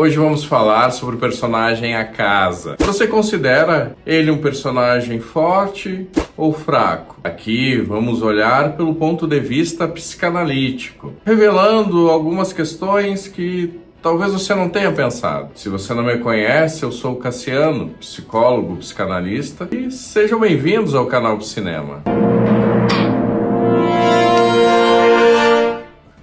Hoje vamos falar sobre o personagem A Casa. Você considera ele um personagem forte ou fraco? Aqui vamos olhar pelo ponto de vista psicanalítico, revelando algumas questões que talvez você não tenha pensado. Se você não me conhece, eu sou o Cassiano, psicólogo, psicanalista, e sejam bem-vindos ao canal do Cinema.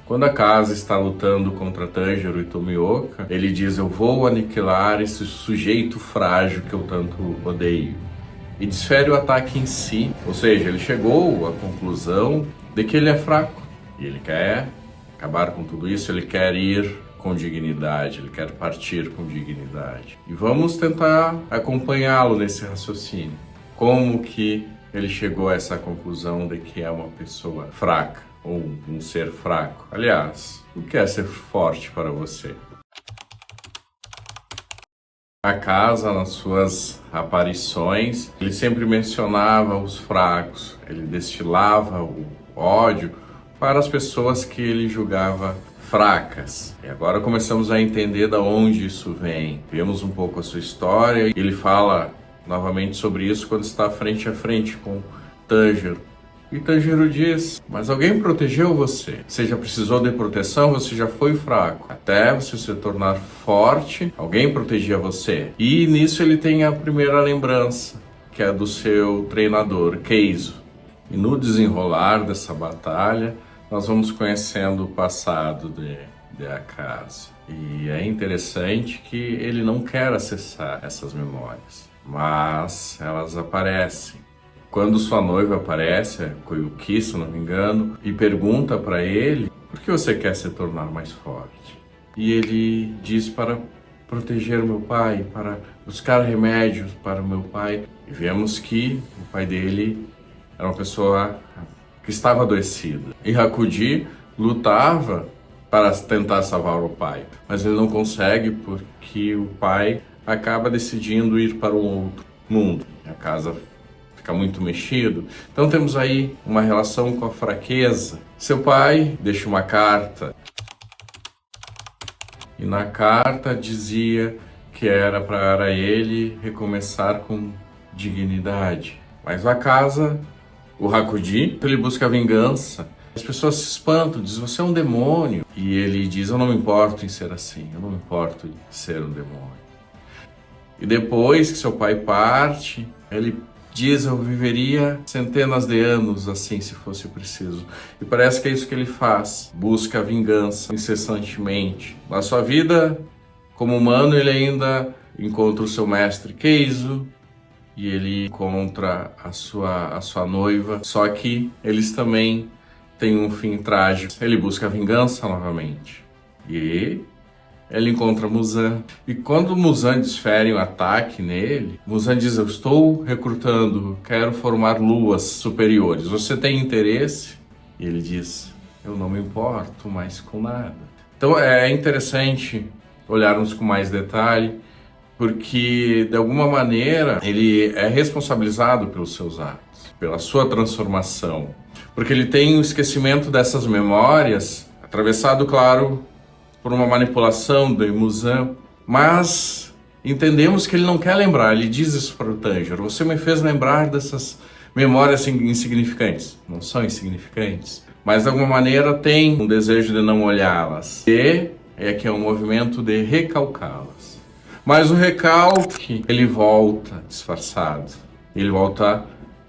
Quando a Casa está lutando contra Tanjiro e Tomioka, ele diz: eu vou aniquilar esse sujeito frágil que eu tanto odeio. E desfere o ataque em si, ou seja, ele chegou à conclusão de que ele é fraco. E ele quer acabar com tudo isso, ele quer ir com dignidade, ele quer partir com dignidade. E vamos tentar acompanhá-lo nesse raciocínio. Como que ele chegou a essa conclusão de que é uma pessoa fraca? Ou um ser fraco. Aliás, o que é ser forte para você? A Casa, nas suas aparições, ele sempre mencionava os fracos, ele destilava o ódio para as pessoas que ele julgava fracas. E agora começamos a entender de onde isso vem. Vemos um pouco a sua história, e ele fala novamente sobre isso quando está frente a frente com Tanjiro. E Tanjiro diz: mas alguém protegeu você. Você já precisou de proteção, você já foi fraco. Até você se tornar forte, alguém protegia você. E nisso ele tem a primeira lembrança, que é do seu treinador, Keizo. E no desenrolar dessa batalha, nós vamos conhecendo o passado de A Casa. E é interessante que ele não quer acessar essas memórias, mas elas aparecem. Quando sua noiva aparece, a Koyuki, se não me engano, e pergunta para ele: por que você quer se tornar mais forte? E ele diz: para proteger o meu pai, para buscar remédios para o meu pai. E vemos que o pai dele era uma pessoa que estava adoecida. E Hakuji lutava para tentar salvar o pai, mas ele não consegue porque o pai acaba decidindo ir para um outro mundo. A Casa fica muito mexido. Então temos aí uma relação com a fraqueza. Seu pai deixa uma carta, e na carta dizia que era para ele recomeçar com dignidade. Mas A Casa, o Hakuji, ele busca vingança. As pessoas se espantam, dizem: você é um demônio. E ele diz: eu não me importo em ser assim, eu não me importo em ser um demônio. E depois que seu pai parte, ele diz: eu viveria centenas de anos assim, se fosse preciso. E parece que é isso que ele faz. Busca a vingança incessantemente. Na sua vida, como humano, ele ainda encontra o seu mestre Keizo. E ele encontra a sua noiva. Só que eles também têm um fim trágico. Ele busca a vingança novamente. E ele encontra Muzan. E quando Muzan desfere um ataque nele, Muzan diz: eu estou recrutando, quero formar luas superiores. Você tem interesse? E ele diz: eu não me importo mais com nada. Então é interessante olharmos com mais detalhe, porque de alguma maneira ele é responsabilizado pelos seus atos, pela sua transformação. Porque ele tem o esquecimento dessas memórias, atravessado, claro, por uma manipulação de Muzan, mas entendemos que ele não quer lembrar. Ele diz isso para o Tanjiro: você me fez lembrar dessas memórias insignificantes. Não são insignificantes, mas de alguma maneira tem um desejo de não olhá-las. E é que é um movimento de recalcá-las. Mas o recalque, ele volta disfarçado. Ele volta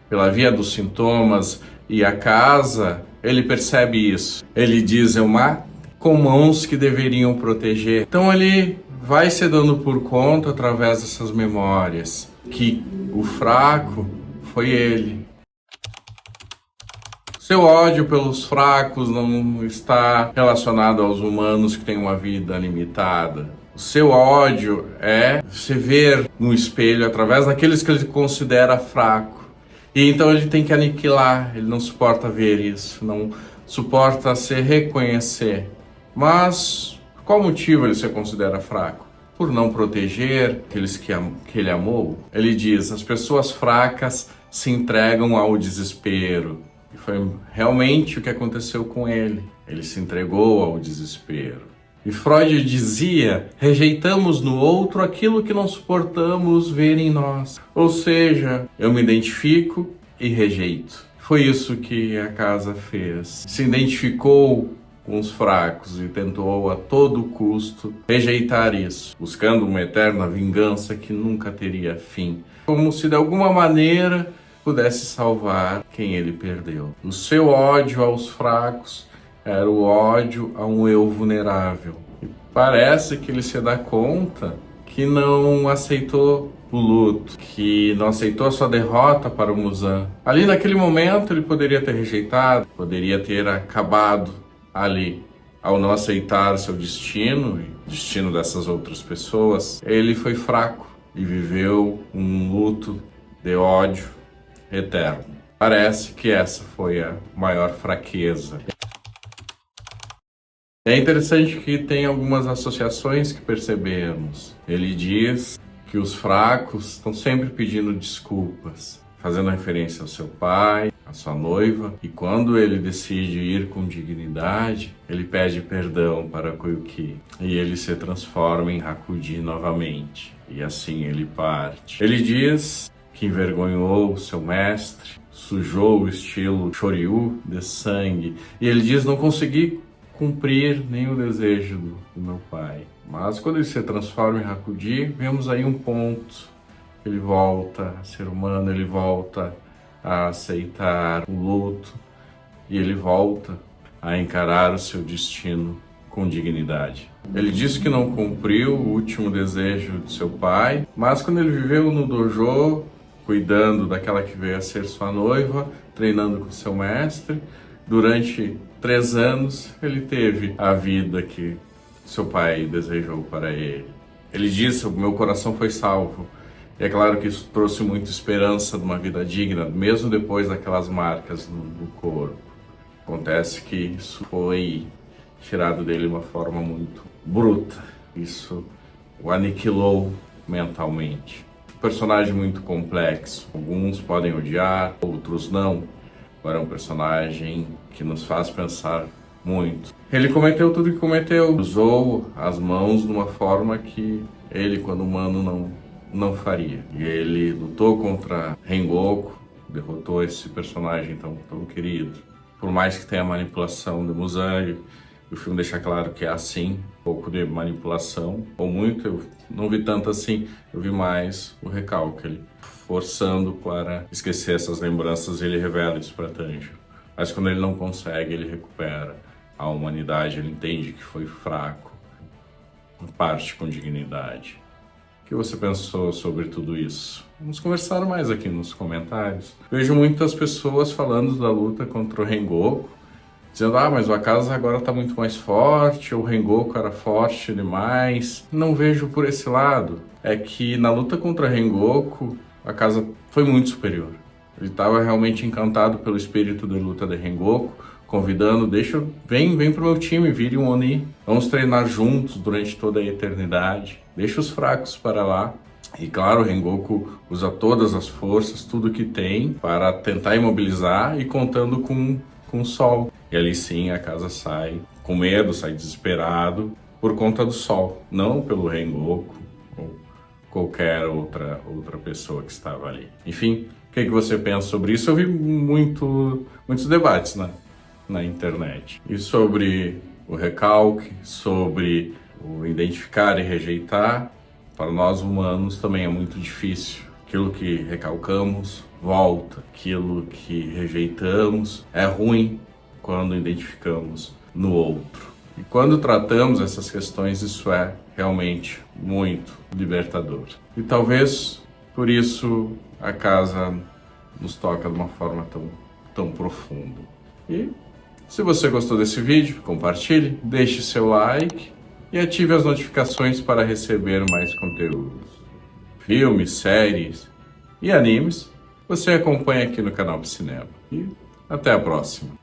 pela via dos sintomas, e A Casa, ele percebe isso. Ele diz: eu mato com mãos que deveriam proteger. Então ele vai se dando por conta, através dessas memórias, que o fraco foi ele. Seu ódio pelos fracos não está relacionado aos humanos que têm uma vida limitada. O seu ódio é se ver no espelho através daqueles que ele considera fraco. E então ele tem que aniquilar, ele não suporta ver isso, não suporta se reconhecer. Mas qual motivo ele se considera fraco? Por não proteger aqueles que ele amou? Ele diz: as pessoas fracas se entregam ao desespero. E foi realmente o que aconteceu com ele. Ele se entregou ao desespero. E Freud dizia: rejeitamos no outro aquilo que não suportamos ver em nós. Ou seja, eu me identifico e rejeito. Foi isso que a casa fez. Se identificou com os fracos e tentou a todo custo rejeitar isso, buscando uma eterna vingança que nunca teria fim. Como se de alguma maneira pudesse salvar quem ele perdeu. O seu ódio aos fracos era o ódio a um eu vulnerável. E parece que ele se dá conta que não aceitou o luto, que não aceitou a sua derrota para o Muzan. Ali naquele momento ele poderia ter rejeitado, poderia ter acabado ali. Ao não aceitar seu destino e o destino dessas outras pessoas, ele foi fraco e viveu um luto de ódio eterno. Parece que essa foi a maior fraqueza. É interessante que tem algumas associações que percebemos. Ele diz que os fracos estão sempre pedindo desculpas, fazendo referência ao seu pai, à sua noiva, e quando ele decide ir com dignidade, ele pede perdão para Koyuki, e ele se transforma em Hakuji novamente, e assim ele parte. Ele diz que envergonhou seu mestre, sujou o estilo Shoryu de sangue, e ele diz: não consegui cumprir nenhum desejo do meu pai. Mas quando ele se transforma em Hakuji, vemos aí um ponto. Ele volta a ser humano, ele volta a aceitar o luto e ele volta a encarar o seu destino com dignidade. Ele disse que não cumpriu o último desejo de seu pai, mas quando ele viveu no dojo, cuidando daquela que veio a ser sua noiva, treinando com seu mestre, durante 3 anos ele teve a vida que seu pai desejou para ele. Ele disse: o meu coração foi salvo. E é claro que isso trouxe muita esperança de uma vida digna, mesmo depois daquelas marcas no corpo. Acontece que isso foi tirado dele de uma forma muito bruta. Isso o aniquilou mentalmente. Um personagem muito complexo. Alguns podem odiar, outros não. Agora é um personagem que nos faz pensar muito. Ele cometeu tudo que cometeu. Usou as mãos de uma forma que ele, quando humano, não faria. E ele lutou contra Rengoku, derrotou esse personagem tão querido. Por mais que tenha manipulação de Muzan, o filme deixa claro que é assim, um pouco de manipulação, ou muito, eu não vi tanto assim, eu vi mais o recalque, ele forçando para esquecer essas lembranças, ele revela isso para Tanjiro. Mas quando ele não consegue, ele recupera a humanidade, ele entende que foi fraco, parte com dignidade. O que você pensou sobre tudo isso? Vamos conversar mais aqui nos comentários. Vejo muitas pessoas falando da luta contra o Rengoku, dizendo: mas o Akaza agora está muito mais forte, o Rengoku era forte demais. Não vejo por esse lado. É que na luta contra Rengoku, o Akaza foi muito superior. Ele estava realmente encantado pelo espírito de luta de Rengoku, convidando: vem pro meu time, vire um Oni. Vamos treinar juntos durante toda a eternidade. Deixa os fracos para lá. E claro, o Rengoku usa todas as forças, tudo que tem, para tentar imobilizar e contando com o sol. E ali sim a casa sai com medo, sai desesperado por conta do sol, não pelo Rengoku ou qualquer outra pessoa que estava ali. Enfim, o que você pensa sobre isso? Eu vi muitos debates na internet. E sobre o recalque, sobre o identificar e rejeitar, para nós humanos também é muito difícil. Aquilo que recalcamos volta, aquilo que rejeitamos é ruim quando identificamos no outro. E quando tratamos essas questões, isso é realmente muito libertador. E talvez por isso a casa nos toca de uma forma tão profunda. E se você gostou desse vídeo, compartilhe, deixe seu like e ative as notificações para receber mais conteúdos. Filmes, séries e animes você acompanha aqui no canal Psinema. E até a próxima!